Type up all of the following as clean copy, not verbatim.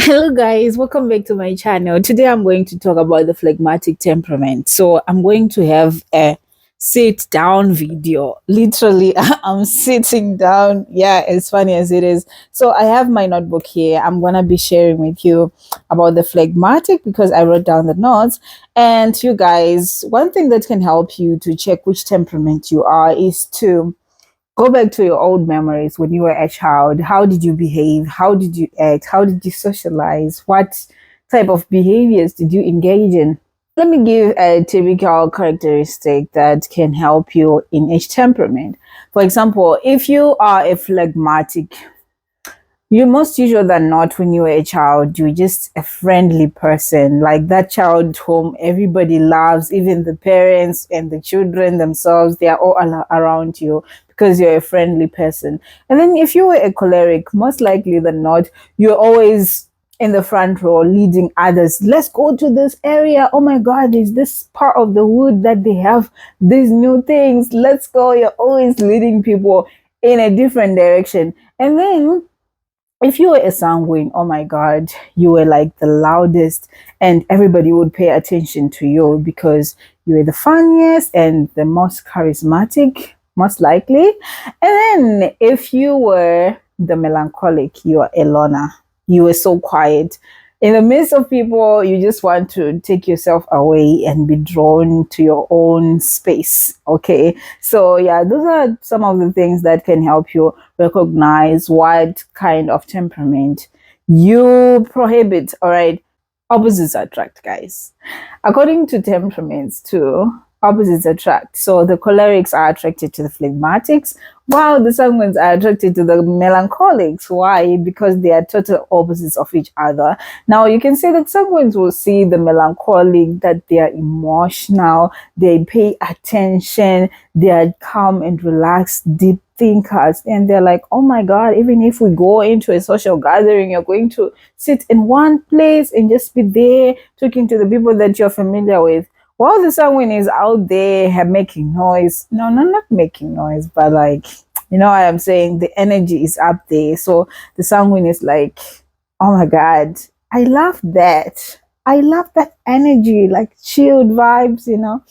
Hello guys, welcome back to my channel. Today I'm going to talk about the phlegmatic temperament. So I'm going to have a sit down video. Literally, I'm sitting down. Yeah, as funny as it is. So I have my notebook here. I'm gonna be sharing with you about the phlegmatic because I wrote down the notes. And you guys, one thing that can help you to check which temperament you are is to go back to your old memories when you were a child. How did you behave? How did you act? How did you socialize? What type of behaviors did you engage in? Let me give a typical characteristic that can help you in each temperament. For example, if you are a phlegmatic, you most usual than not, when you were a child, you're just a friendly person, like that child whom everybody loves, even the parents and the children themselves, they are all around you because you're a friendly person. And then if you were a choleric, most likely than not, you're always in the front row leading others. Let's go to this area. Oh my God, there's this part of the wood that they have these new things. Let's go. You're always leading people in a different direction. And then if you were a sanguine, oh my God, you were like the loudest, and everybody would pay attention to you because you were the funniest and the most charismatic, most likely. And then if you were the melancholic, you are a loner. You were so quiet. In the midst of people, you just want to take yourself away and be drawn to your own space. Okay. So, yeah, those are some of the things that can help you recognize what kind of temperament you prohibit. All right. Opposites attract, guys. According to temperaments, too, opposites attract. So the cholerics are attracted to the phlegmatics, while the sanguines are attracted to the melancholics. Why? Because they are total opposites of each other. Now you can say that sanguines will see the melancholic, that they are emotional, they pay attention, they are calm and relaxed, deep thinkers, and they're like, oh my God, even if we go into a social gathering, you're going to sit in one place and just be there talking to the people that you're familiar with, while the sanguine is out there making noise. No, not making noise, but like, you know what I'm saying? The energy is up there. So the sanguine is like, oh my God, I love that. I love that energy, like chilled vibes, you know?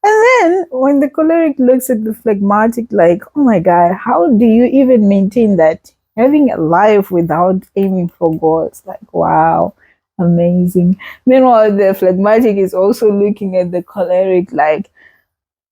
And then when the choleric looks at the phlegmatic, like, oh my God, how do you even maintain that? Having a life without aiming for goals. Like, wow, amazing. Meanwhile, the phlegmatic is also looking at the choleric like,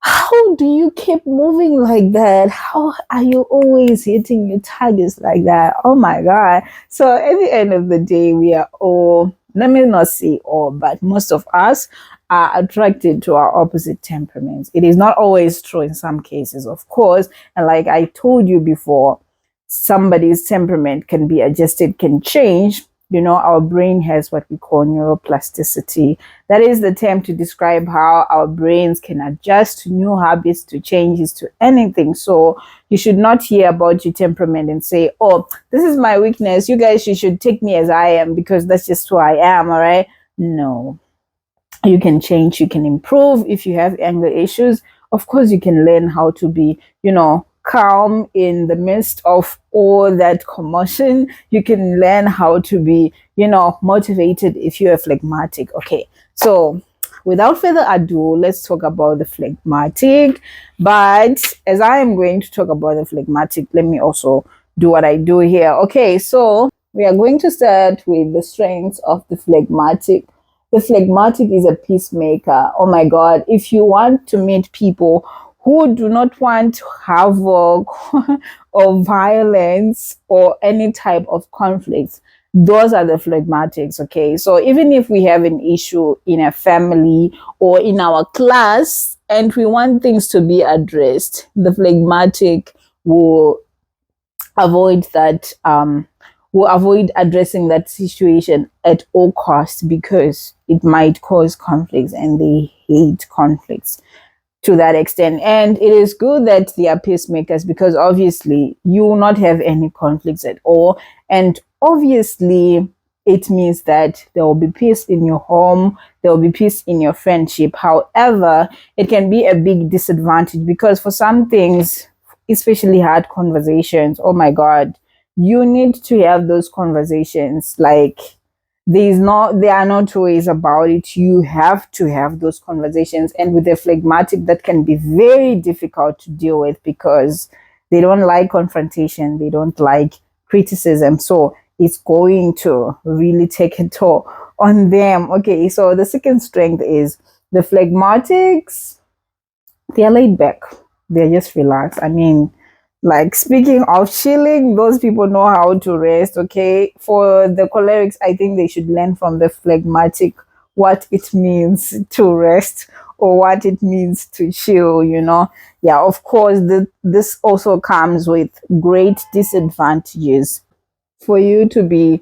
how do you keep moving like that? How are you always hitting your targets like that? Oh my God. So at the end of the day, we are all, let me not say all, but most of us are attracted to our opposite temperaments. It is not always true in some cases, of course. And like I told you before, somebody's temperament can be adjusted, can change. You know, our brain has what we call neuroplasticity. That is the term to describe how our brains can adjust to new habits, to changes, to anything. So you should not hear about your temperament and say, oh, this is my weakness. You guys should take me as I am because that's just who I am. All right. No, you can change, you can improve. If you have anger issues, of course, you can learn how to be, you know, calm in the midst of all that commotion. You can learn how to be, you know, motivated if you're phlegmatic. Okay, so without further ado, let's talk about the phlegmatic. But as I am going to talk about the phlegmatic, let me also do what I do here. Okay, so we are going to start with the strengths of the phlegmatic. The phlegmatic is a peacemaker. Oh my God, if you want to meet people who do not want havoc or violence or any type of conflicts, those are the phlegmatics. Okay, so even if we have an issue in a family or in our class and we want things to be addressed, the phlegmatic will avoid that, will avoid addressing that situation at all costs because it might cause conflicts, and they hate conflicts to that extent. And it is good that they are peacemakers because obviously you will not have any conflicts at all. And obviously it means that there will be peace in your home, there will be peace in your friendship. However, it can be a big disadvantage because for some things, especially hard conversations, oh my God, you need to have those conversations like there are no two ways about it. You have to have those conversations. And with a phlegmatic, that can be very difficult to deal with because they don't like confrontation, they don't like criticism. So it's going to really take a toll on them. Okay, so the second strength is the phlegmatics, they're laid back. They're just relaxed. I mean, like speaking of chilling, those people know how to rest. Okay. For the cholerics, I think they should learn from the phlegmatic what it means to rest or what it means to chill, you know. Yeah, of course, this also comes with great disadvantages. For you to be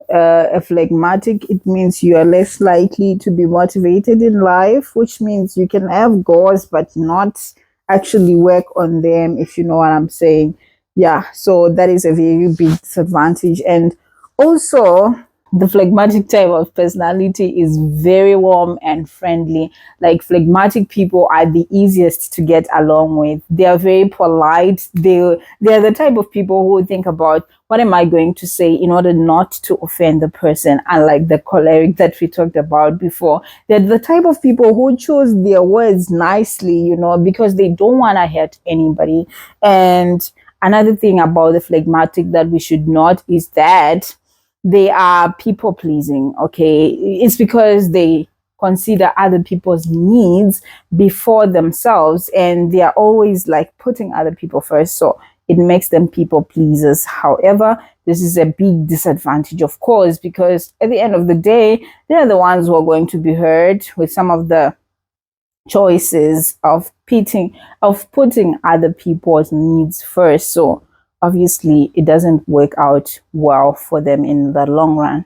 a phlegmatic, it means you are less likely to be motivated in life, which means you can have goals but not actually work on them, if you know what I'm saying. Yeah, so that is a very big disadvantage. And also, the phlegmatic type of personality is very warm and friendly. Like phlegmatic people are the easiest to get along with. They are very polite. They are the type of people who think about what am I going to say in order not to offend the person, unlike the choleric that we talked about before. They're the type of people who choose their words nicely, you know, because they don't want to hurt anybody. And another thing about the phlegmatic that we should note is that they are people pleasing. Okay, it's because they consider other people's needs before themselves, and they are always like putting other people first, so it makes them people pleasers. However, this is a big disadvantage, of course, because at the end of the day, they're the ones who are going to be hurt with some of the choices of putting other people's needs first. So obviously it doesn't work out well for them in the long run.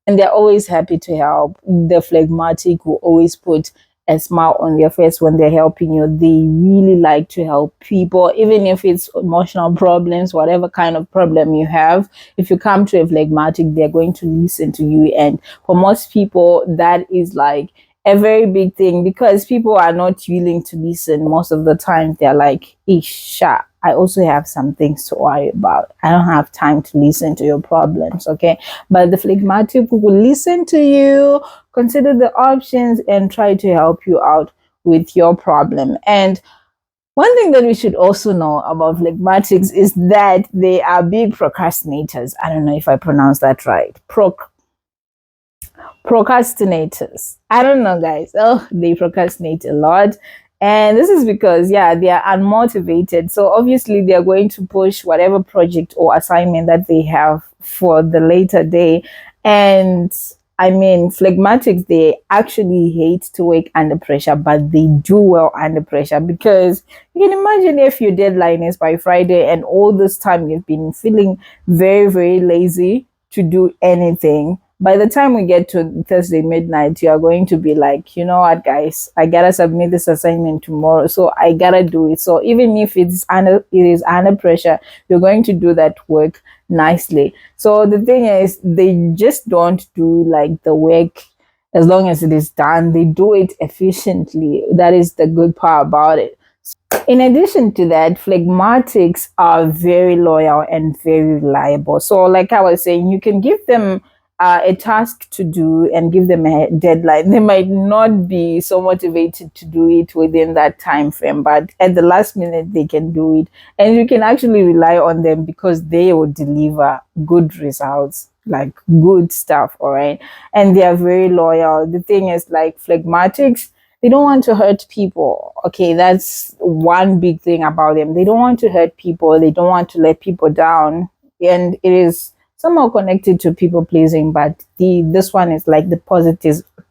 And they're always happy to help. The phlegmatic will always put a smile on their face when they're helping you. They really like to help people, even if it's emotional problems, whatever kind of problem you have. If you come to a phlegmatic, they're going to listen to you. And for most people, that is like a very big thing because people are not willing to listen most of the time. They're like, Isha, I also have some things to worry about. I don't have time to listen to your problems. Okay. But the phlegmatic will listen to you, consider the options, and try to help you out with your problem. And one thing that we should also know about phlegmatics is that they are big procrastinators. I don't know if I pronounced that right. Procrastinators. I don't know, guys. Oh, they procrastinate a lot. And this is because, yeah, they are unmotivated. So obviously, they are going to push whatever project or assignment that they have for the later day. And I mean, phlegmatics, they actually hate to work under pressure, but they do well under pressure because you can imagine if your deadline is by Friday and all this time you've been feeling very, very lazy to do anything. By the time we get to Thursday midnight, you are going to be like, you know what, guys, I gotta submit this assignment tomorrow, so I gotta do it. So even if it is under pressure, you're going to do that work nicely. So the thing is, they just don't do like the work as long as it is done. They do it efficiently. That is the good part about it. In addition to that, phlegmatics are very loyal and very reliable. So, like I was saying, you can give them a task to do and give them a deadline. They might not be so motivated to do it within that time frame, but at the last minute, they can do it. And you can actually rely on them because they will deliver good results, like good stuff. All right. And they are very loyal. The thing is, like phlegmatics, they don't want to hurt people. Okay, that's one big thing about them. They don't want to hurt people. They don't want to let people down. And it is somehow connected to people pleasing, but this one is like the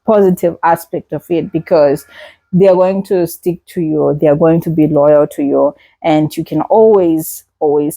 positive aspect of it because they are going to stick to you. They are going to be loyal to you, and you can always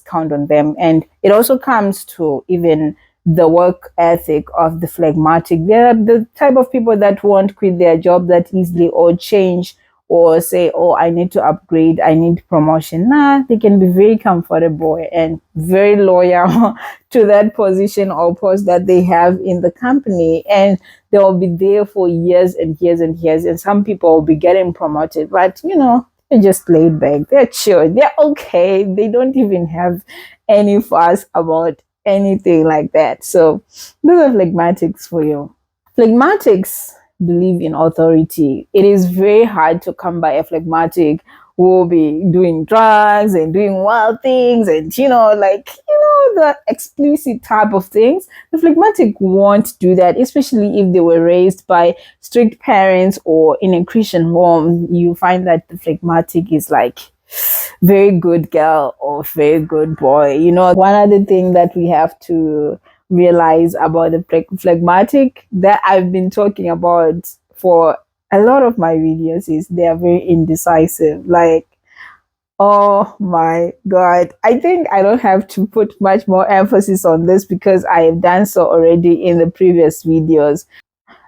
count on them. And it also comes to even the work ethic of the phlegmatic. They're the type of people that won't quit their job that easily or change or say, oh, I need to upgrade, I need promotion. Nah, they can be very comfortable and very loyal to that position or post that they have in the company. And they'll be there for years and years and years. And some people will be getting promoted, but you know, they're just laid back, they're chill, they're okay. They don't even have any fuss about anything like that. So those are phlegmatics for you. Phlegmatics believe in authority. It is very hard to come by a phlegmatic who will be doing drugs and doing wild things and, the explicit type of things. The phlegmatic won't do that, especially if they were raised by strict parents or in a Christian home. You find that the phlegmatic is like very good girl or very good boy. One other thing that we have to realize about the phlegmatic that I've been talking about for a lot of my videos is they are very indecisive. Like, oh my God. I think I don't have to put much more emphasis on this because I have done so already in the previous videos.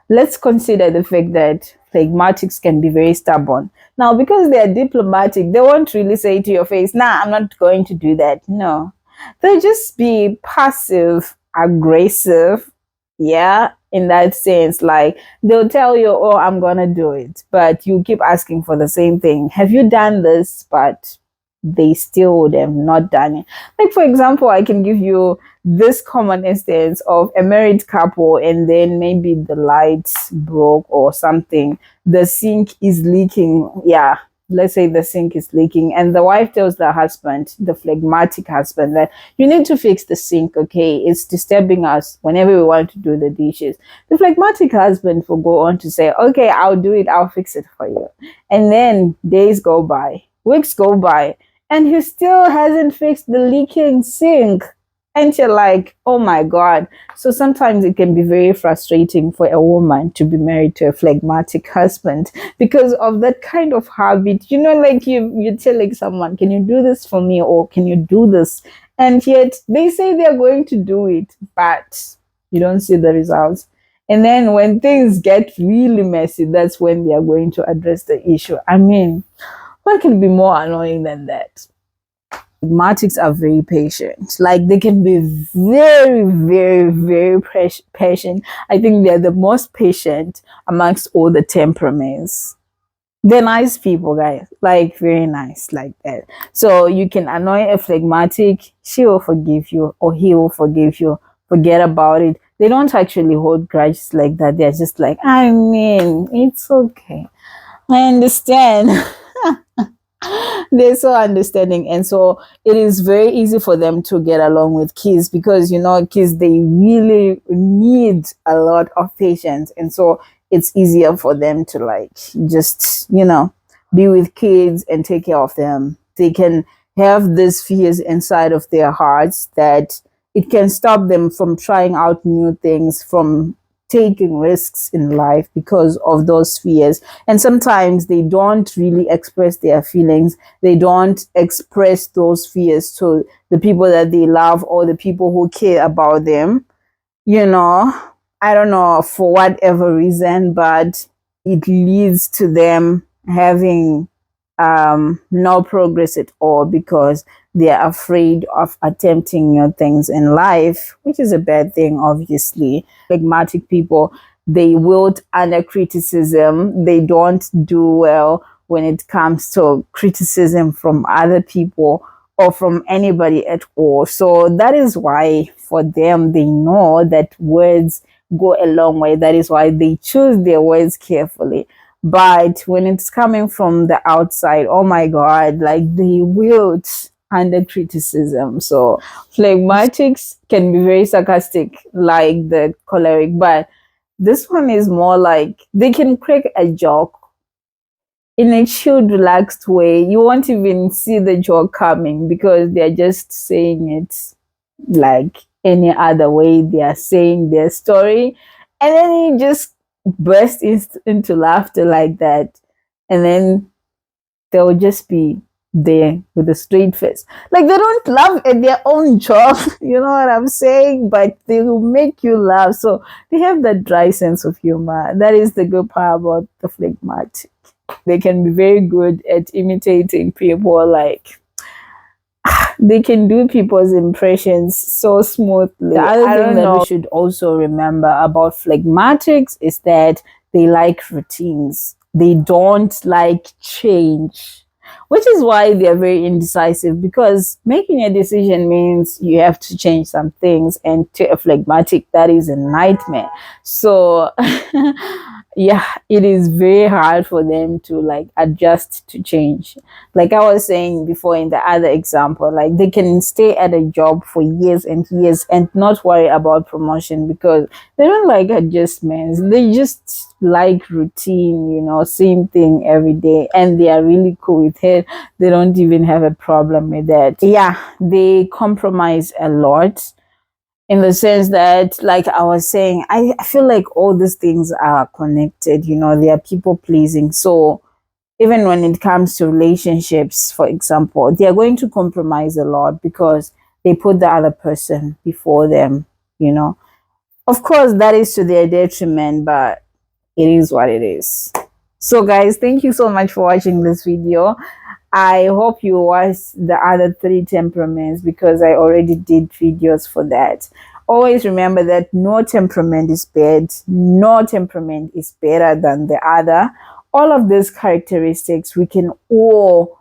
Let's consider the fact that phlegmatics can be very stubborn. Now, because they are diplomatic, they won't really say to your face, nah, I'm not going to do that. No. They'll just be passive, aggressive, yeah, in that sense. Like they'll tell you, oh, I'm going to do it, but you keep asking for the same thing. Have you done this? But they still would have not done it. Like, for example, I can give you this common instance of a married couple and then maybe the lights broke or something. The sink is leaking. Yeah, let's say the sink is leaking and the wife tells the husband, the phlegmatic husband, that you need to fix the sink, okay? It's disturbing us whenever we want to do the dishes. The phlegmatic husband will go on to say, okay, I'll do it, I'll fix it for you. And then days go by, weeks go by, and he still hasn't fixed the leaking sink. And you're like, oh my God. So sometimes it can be very frustrating for a woman to be married to a phlegmatic husband because of that kind of habit. Like you're telling someone, can you do this for me? Or can you do this? And yet they say they're going to do it, but you don't see the results. And then when things get really messy, that's when they are going to address the issue. I mean, what can be more annoying than that? Phlegmatics are very patient. Like they can be very, very, very patient. I think they're the most patient amongst all the temperaments. They're nice people, guys. Like very nice, like that. So you can annoy a phlegmatic, she will forgive you, or he will forgive you. Forget about it. They don't actually hold grudges like that. They're just like, I mean, it's okay. I understand. They're so understanding, and so it is very easy for them to get along with kids because kids, they really need a lot of patience, and so it's easier for them to like just be with kids and take care of them. They can have these fears inside of their hearts that it can stop them from trying out new things, from taking risks in life because of those fears. And sometimes they don't really express their feelings. They don't express those fears to the people that they love or the people who care about them. I don't know for whatever reason, but it leads to them having no progress at all because they are afraid of attempting new things in life, which is a bad thing, obviously. Phlegmatic people, they wilt under criticism. They don't do well when it comes to criticism from other people or from anybody at all. So that is why for them, they know that words go a long way. That is why they choose their words carefully. But when it's coming from the outside, oh my God, like they wilt under criticism. So phlegmatics can be very sarcastic, like the choleric, but this one is more like they can crack a joke in a chilled, relaxed way. You won't even see the joke coming because they're just saying it like any other way. They are saying their story, and then you just burst into laughter like that, and then they'll just be there with a straight face. Like they don't laugh at their own joke, you know what I'm saying? But they will make you laugh. So they have that dry sense of humor. That is the good part about the phlegmatic. They can be very good at imitating people. Like they can do people's impressions so smoothly. The other thing that we should also remember about phlegmatics is that they like routines. They don't like change. which is why they're very indecisive, because making a decision means you have to change some things, and to a phlegmatic, that is a nightmare. So yeah, it is very hard for them to like adjust to change. Like I was saying before in the other example, like they can stay at a job for years and years and not worry about promotion, because they don't like adjustments. They just like routine, same thing every day, and they are really cool with it. They don't even have a problem with that. Yeah, they compromise a lot, in the sense that, like I was saying, I feel like all these things are connected. They are people pleasing. So even when it comes to relationships, for example, they are going to compromise a lot because they put the other person before them, you know. Of course, that is to their detriment, but it is what it is. So, guys, thank you so much for watching this video. I hope you watch the other three temperaments, because I already did videos for that. Always remember that no temperament is bad, no temperament is better than the other. All of these characteristics we can all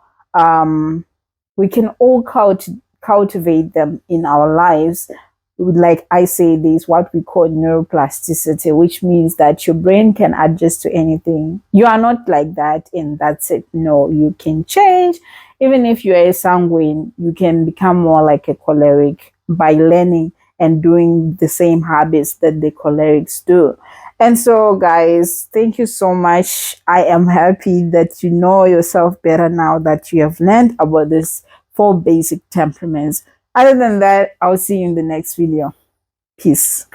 cultivate them in our lives. Like I say, there's what we call neuroplasticity, which means that your brain can adjust to anything. You are not like that and that's it. No, you can change. Even if you are a sanguine, you can become more like a choleric by learning and doing the same habits that the cholerics do. And so, guys, thank you so much. I am happy that you know yourself better now, that you have learned about this 4 basic temperaments. Other than that, I'll see you in the next video. Peace.